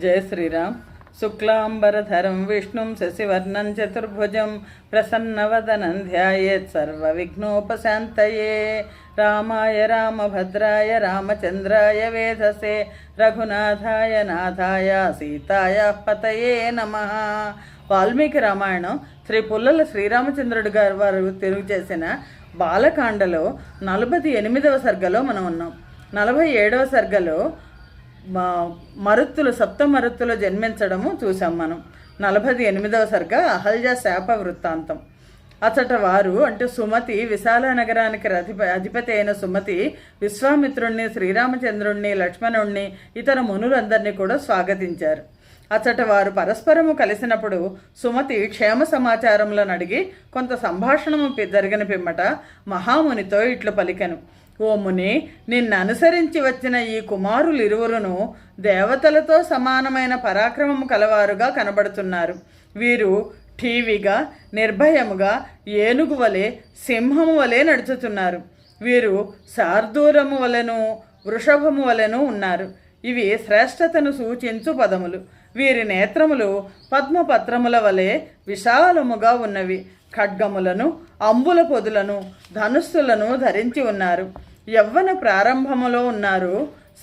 जय श्रीराम। शुक्लांबरधरं विष्णुं शशिवर्णं चतुर्भुजं प्रसन्नवदनं ध्यायेत् सर्वविघ्नोपशान्तये। रामाय रामभद्राय रामचन्द्राय वेधसे रघुनाथाय नाथाय सीताय पतये नमः। వాల్మీకి రామాయణం శ్రీ పుల్లల శ్రీరామచంద్రుడు గారు వారు తెలుగు చేసిన బాలకాండలో 48వ సర్గలో మనం ఉన్నాం. 47వ సర్గలో మరుత్తులు సప్త మరుత్తులు జన్మించడము చూసాం మనం. 48వ సర్గ అహల్య శాప వృత్తాంతం. అచట వారు అంటే సుమతి, విశాల నగరానికి అధిపతి అయిన సుమతి విశ్వామిత్రుణ్ణి, శ్రీరామచంద్రుణ్ణి, లక్ష్మణుణ్ణి, ఇతర మునులందరినీ కూడా స్వాగతించారు. అచట వారు పరస్పరము కలిసినప్పుడు సుమతి క్షేమ సమాచారములను అడిగి కొంత సంభాషణము జరిగిన పిమ్మట మహామునితో ఇట్లు పలికెను. ఓ ముని, నిన్ను అనుసరించి వచ్చిన ఈ కుమారులిరువురును దేవతలతో సమానమైన పరాక్రమము కలవారుగా కనబడుతున్నారు. వీరు ఠీవిగా, నిర్భయముగా, ఏనుగు వలె, సింహము వలె నడుచుతున్నారు. వీరు శార్దూలము వలెను, వృషభము వలెను ఉన్నారు. ఇవి శ్రేష్టతను సూచించు పదములు. వీరి నేత్రములు పద్మపత్రముల వలె విశాలముగా ఉన్నవి. ఖడ్గములను, అంబుల పొదులను, ధనుస్సులను ధరించి ఉన్నారు. యవ్వన ప్రారంభములో ఉన్నారు.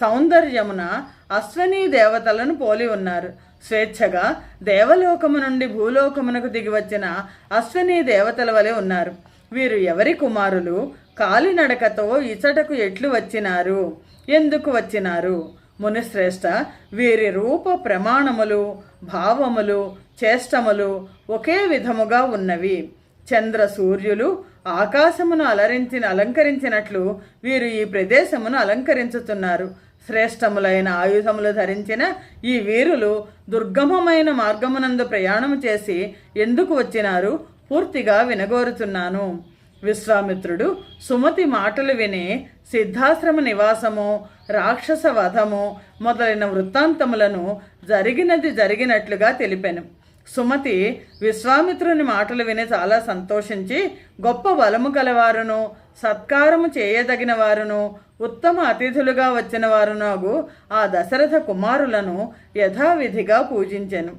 సౌందర్యమున అశ్వనీ దేవతలను పోలి ఉన్నారు. స్వేచ్ఛగా దేవలోకము నుండి భూలోకమునకు దిగివచ్చిన అశ్వనీ దేవతల వలె ఉన్నారు. వీరు ఎవరి కుమారులు? కాలినడకతో ఇచటకు ఎట్లు వచ్చినారు? ఎందుకు వచ్చినారు? మునిశ్రేష్ఠ, వీరి రూప ప్రమాణములు, భావములు, చేష్టములు ఒకే విధముగా ఉన్నవి. చంద్ర సూర్యులు ఆకాశమును అలంకరించినట్లు వీరు ఈ ప్రదేశమును అలంకరించుతున్నారు. శ్రేష్టములైన ఆయుధములు ధరించిన ఈ వీరులు దుర్గమమైన మార్గమునందు ప్రయాణము చేసి ఎందుకు వచ్చినారు? పూర్తిగా వినగోరుతున్నాను. విశ్వామిత్రుడు సుమతి మాటలు విని సిద్ధాశ్రమ నివాసము, రాక్షస వధము మొదలైన వృత్తాంతములను జరిగినట్లుగా తెలిపాను. సుమతి విశ్వామిత్రుని మాటలు విని చాలా సంతోషించి గొప్ప బలము గలవారును, సత్కారము చేయదగిన వారును, ఉత్తమ అతిథులుగా వచ్చిన వారునాగు ఆ దశరథ కుమారులను యథావిధిగా పూజించెను.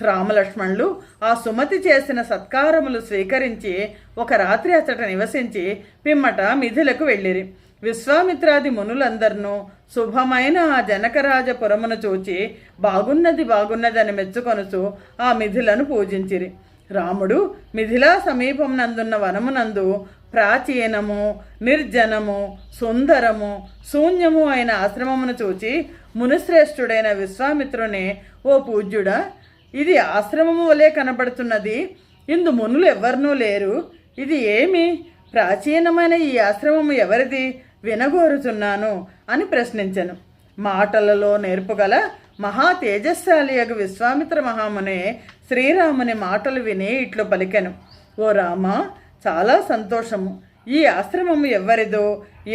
రామలక్ష్మణులు ఆ సుమతి చేసిన సత్కారములు స్వీకరించి ఒక రాత్రి అతట నివసించి పిమ్మట మిథిలకు వెళ్ళిరి. విశ్వామిత్రాది మునులందరినూ శుభమైన ఆ జనకరాజపురమును చూచి బాగున్నదని మెచ్చుకొనుచు ఆ మిథిలను పూజించిరి. రాముడు మిథిలా సమీపమునందున్న వనమునందు ప్రాచీనము, నిర్జనము, సుందరము, శూన్యము అయిన ఆశ్రమమును చూచి మునిశ్రేష్ఠుడైన విశ్వామిత్రుని, ఓ పూజ్యుడా, ఇది ఆశ్రమము వలె కనబడుతున్నది. ఇందు మునులు ఎవ్వరనూ లేరు. ఇది ఏమి? ప్రాచీనమైన ఈ ఆశ్రమము ఎవరిది? వినగోరుతున్నాను అని ప్రశ్నించెను. మాటలలో నేర్పుగల మహా తేజస్శాలియగు విశ్వామిత్ర మహామునే శ్రీరాముని మాటలు విని ఇట్లు పలికెను. ఓ రామ, చాలా సంతోషము. ఈ ఆశ్రమము ఎవరిదో,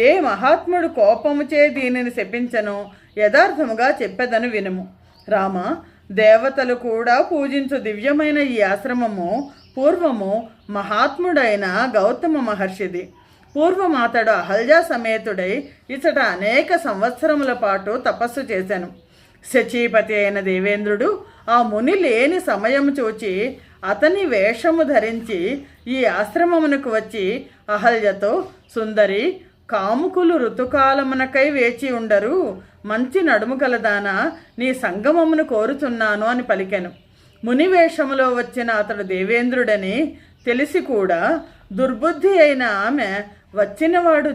ఏ మహాత్ముడు కోపముచే దీనిని శపించనో యథార్థముగా చెప్పెదను వినుము. రామ, దేవతలు కూడా పూజించు దివ్యమైన ఈ ఆశ్రమము పూర్వము మహాత్ముడైన గౌతమ మహర్షిది. పూర్వమాతడు అహల్య సమేతుడై ఇచట అనేక సంవత్సరముల పాటు తపస్సు చేశాను. శచీపతి అయిన దేవేంద్రుడు ఆ ముని లేని సమయము చూచి అతని వేషము ధరించి ఈ ఆశ్రమమునకు వచ్చి అహల్యతో, సుందరి, కాముకులు ఋతుకాలమునకై వేచి ఉండరు. మంచి నడుము కలదానా, నీ సంగమమును కోరుతున్నాను అని పలికెను. మునివేషములో వచ్చిన అతడు దేవేంద్రుడని తెలిసి కూడా దుర్బుద్ధి అయిన ఆమె వచ్చినవాడు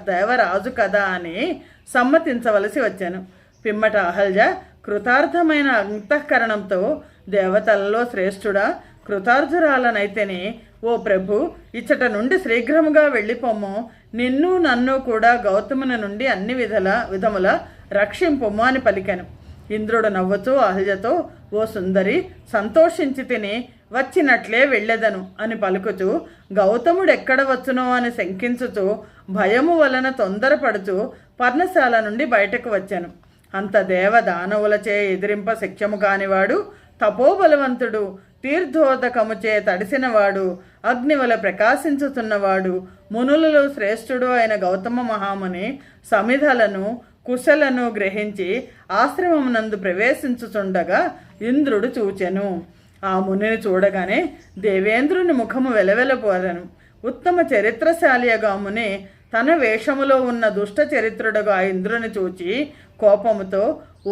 దేవరాజు కదా అని సమ్మతించవలసి వచ్చాను. పిమ్మట అహల్య కృతార్థమైన అంతఃకరణంతో, దేవతలలో శ్రేష్ఠుడా, కృతార్థురాలనైతేనే, ఓ ప్రభు, ఇచ్చట నుండి శీఘ్రముగా వెళ్ళిపోము. నిన్ను నన్ను కూడా గౌతముని నుండి అన్ని విధముల రక్షింపము అని పలికెను. ఇంద్రుడు నవ్వుతూ అహల్యతో, ఓ సుందరి, సంతోషించి తిని వచ్చినట్లే వెళ్ళెదను అని పలుకుతూ గౌతముడు ఎక్కడ వచ్చునో అని శంకించుతూ భయము వలన తొందరపడుతూ పర్ణశాల నుండి బయటకు వచ్చాను. అంత దేవదానవులచే ఎదిరింప శక్యము కానివాడు, తపోబలవంతుడు, తీర్థోదకముచే తడిసినవాడు, అగ్నివల ప్రకాశించుతున్నవాడు, మునులలో శ్రేష్ఠుడు అయిన గౌతమ మహాముని సమిధలను, కుశలను గ్రహించి ఆశ్రమమునందు ప్రవేశించుచుండగా ఇంద్రుడు చూచెను. ఆ మునిని చూడగానే దేవేంద్రుని ముఖము వెలవెలపోరెను. ఉత్తమ చరిత్రశాలిగా ముని తన వేషములో ఉన్న దుష్ట చరిత్రుడుగా ఇంద్రుని చూచి కోపముతో,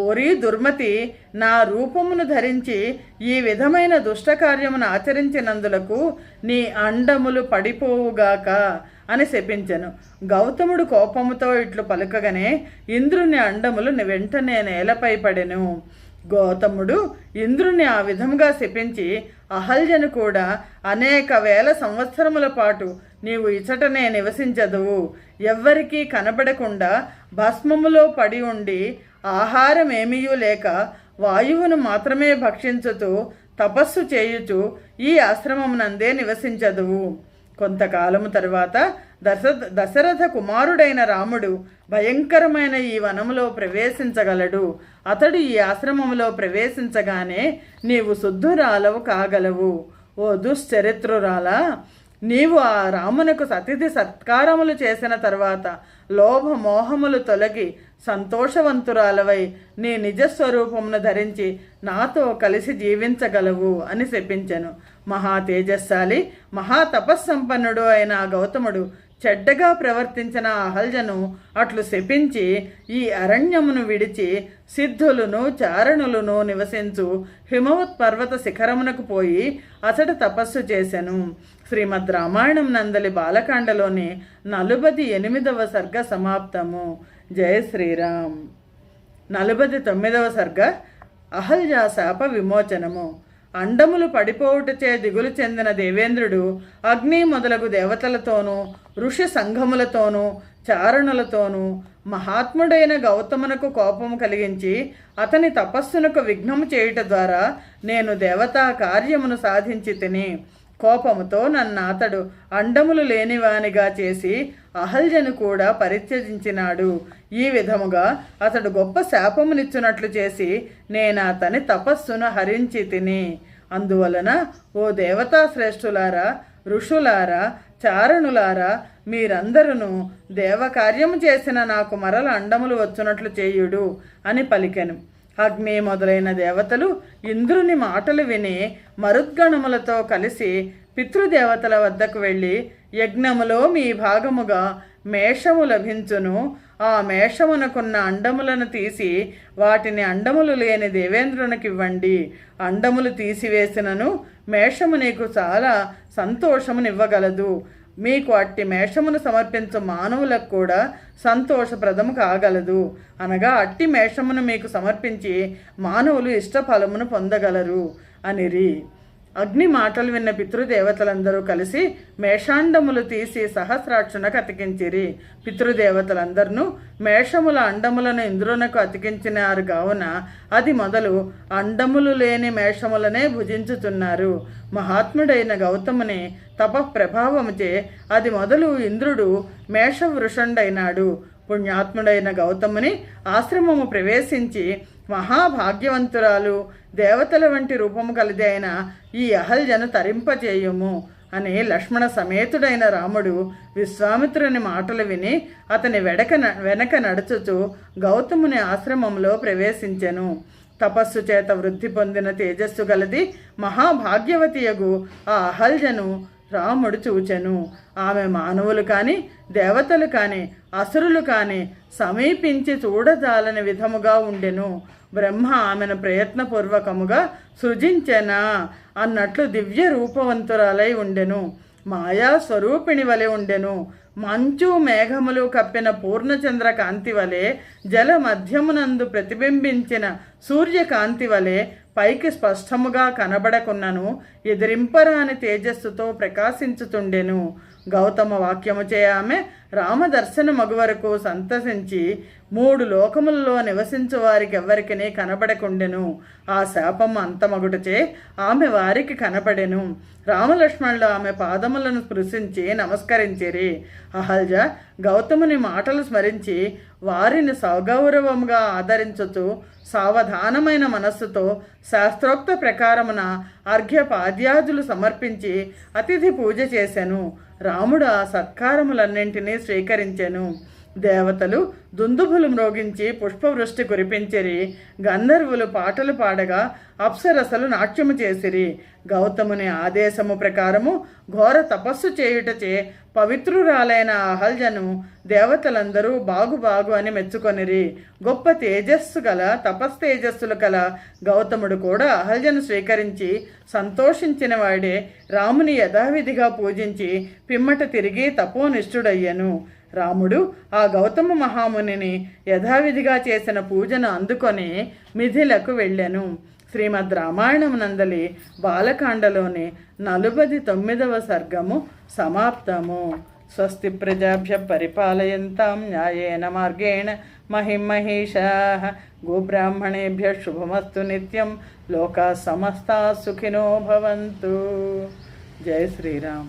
ఓరి దుర్మతి, నా రూపమును ధరించి ఈ విధమైన దుష్ట కార్యమును ఆచరించినందులకు నీ అండములు పడిపోవుగాక అని శపించెను. గౌతముడు కోపముతో ఇట్లు పలుకగానే ఇంద్రుని అండములు వెంటనే నేలపై పడెను. గౌతముడు ఇంద్రుని ఆ విధముగా శపించి అహల్యను కూడా అనేక వేల సంవత్సరముల పాటు నీవు ఇచటనే నివసించదువు, ఎవ్వరికీ కనబడకుండా భస్మములో పడి ఉండి ఆహారమేమీయూ లేక వాయువును మాత్రమే భక్షించుతూ తపస్సు చేయుచు ఈ ఆశ్రమమునందే నివసించదువు. కొంతకాలము తరువాత దశరథ కుమారుడైన రాముడు భయంకరమైన ఈ వనములో ప్రవేశించగలడు. అతడు ఈ ఆశ్రమములో ప్రవేశించగానే నీవు శుద్ధురాలవు కాగలవు. ఓ దుశ్చరిత్రురాలా, నీవు ఆ రామునకు అతిథి సత్కారములు చేసిన తర్వాత లోభ మోహములు తొలగి సంతోషవంతురాలవై నీ నిజస్వరూపమును ధరించి నాతో కలిసి జీవించగలవు అని శపించెను. మహా తేజస్శాలి మహాతపస్సంపన్నుడు అయిన గౌతముడు చెడ్డగా ప్రవర్తించిన అహల్యను అట్లు శపించి ఈ అరణ్యమును విడిచి సిద్ధులను చారణులను నివసించు హిమవత్ పర్వత శిఖరమునకు పోయి అచట తపస్సు చేసెను. శ్రీమద్ రామాయణం నందలి బాలకాండలోని 48వ సర్గ సమాప్తము. జయ శ్రీరామ్. 49వ సర్గ అహల్యా శాప విమోచనము. అండములు పడిపోవుటచే దిగులు చెందిన దేవేంద్రుడు అగ్ని మొదలగు దేవతలతోనూ ఋషి సంఘములతోనూ చారణులతోనూ మహాత్ముడైన గౌతమునకు కోపము కలిగించి అతని తపస్సునకు విఘ్నము చేయుట ద్వారా నేను దేవతా కార్యమును సాధించి తిని కోపముతో అతడు అండములు లేనివానిగా చేసి అహల్యను కూడా పరిత్యజించినాడు. ఈ విధముగా అతడు గొప్ప శాపమునిచ్చునట్లు చేసి నేను అతని తపస్సును హరించి తిని. అందువలన ఓ దేవతా శ్రేష్ఠులారా, ఋషులారా, చారణులారా, మీరందరూ దేవకార్యము చేసిన నాకు మరల అండములు వచ్చునట్లు చేయుడు అని పలికెను. అగ్ని మొదలైన దేవతలు ఇంద్రుని మాటలు విని మరుద్గణములతో కలిసి పితృదేవతల వద్దకు వెళ్ళి, యజ్ఞములో మీ భాగముగా మేషము లభించును, ఆ మేషమునకున్న అండములను తీసి వాటిని అండములు లేని దేవేంద్రునికివ్వండి. అండములు తీసివేసినను మేషము నీకు చాలా సంతోషమునివ్వగలదు. మీకు అట్టి మేషమును సమర్పించు మానవులకు కూడా సంతోషప్రదము కాగలదు. అనగా అట్టి మేషమును మీకు సమర్పించి మానవులు ఇష్టఫలమును పొందగలరు అనిరి. అగ్ని మాటలు విన్న పితృదేవతలందరూ కలిసి మేషాండములు తీసి సహస్రాక్షునకు అతికించిరి. పితృదేవతలందరూ మేషముల అండములను ఇంద్రునకు అతికించినారు కావున అది మొదలు అండములు లేని మేషములనే భుజించుతున్నారు. మహాత్ముడైన గౌతముని తపఃప్రభావముచే అది మొదలు ఇంద్రుడు మేషవృషుండైనాడు. పుణ్యాత్ముడైన గౌతముని ఆశ్రమము ప్రవేశించి మహాభాగ్యవంతురాలు దేవతల వంటి రూపము కలిది అయిన ఈ అహల్యను తరింపచేయుము అని లక్ష్మణ సమేతుడైన రాముడు విశ్వామిత్రుని మాటలు విని అతని వెనక నడుచుచు గౌతముని ఆశ్రమంలో ప్రవేశించెను. తపస్సు చేత వృద్ధి పొందిన తేజస్సు గలది మహాభాగ్యవతియగు ఆ అహల్యను రాముడు చూచెను. ఆమె మానవులు కాని దేవతలు కాని అసురులు కాని సమీపించి చూడజాలని విధముగా ఉండెను. బ్రహ్మ ఆమెను ప్రయత్నపూర్వకముగా సృజించెనా అన్నట్లు దివ్య రూపవంతురాలై ఉండెను. మాయా స్వరూపిణి వలె ఉండెను. మంచు మేఘములు కప్పిన పూర్ణచంద్ర కాంతి వలె, జల మధ్యమునందు ప్రతిబింబించిన సూర్యకాంతి వలె పైకి స్పష్టముగా కనబడకున్నను ఎదిరింపరాని తేజస్సుతో ప్రకాశించుతుండెను. గౌతమ వాక్యముచే ఆమె రామదర్శన మగు వరకు సంతసించి 3 లోకములలో నివసించు వారికి ఎవ్వరికీ కనబడకుండెను. ఆ శాపము అంతమగుటచే ఆమె వారికి కనపడెను. రామలక్ష్మణులు ఆమె పాదములను స్పృశించి నమస్కరించిరి. అహల్య గౌతముని మాటలు స్మరించి వారిని సగౌరవముగా ఆదరించుతూ సావధానమైన మనస్సుతో శాస్త్రోక్త ప్రకారమున అర్ఘ్యపాద్యాదులు సమర్పించి అతిథి పూజ చేసెను. రాముడు ఆ సత్కారములన్నింటినీ స్వీకరించెను. దేవతలు దుందుభులు మ్రోగించి పుష్పవృష్టి కురిపించిరి. గంధర్వులు పాటలు పాడగా అప్సరసలు నాట్యము చేసిరి. గౌతముని ఆదేశము ప్రకారము ఘోర తపస్సు చేయుటచే పవిత్రురాలైన అహల్యను దేవతలందరూ బాగు బాగు అని మెచ్చుకొనిరి. గొప్ప తేజస్సు గల తపస్తేజస్సులు కల గౌతముడు కూడా అహల్యను స్వీకరించి సంతోషించిన వాడే రాముని యథావిధిగా పూజించి పిమ్మట తిరిగి తపోనిష్ఠుడయ్యను. రాముడు ఆ గౌతమ మహామునిని యథావిధిగా చేసిన పూజను అందుకొని మిథిలకు వెళ్ళెను. శ్రీమద్ రామాయణం నందలి బాలకాండలోని 49వ సర్గము సమాప్తము. స్వస్తి ప్రజాభ్య పరిపాలయంతాం న్యాయేన మార్గేణ మహిం మహిషాః. గోబ్రాహ్మణేభ్య శుభమస్తు నిత్యం. లోకా సమస్తా సుఖినో భవంతు. జై శ్రీరామ్.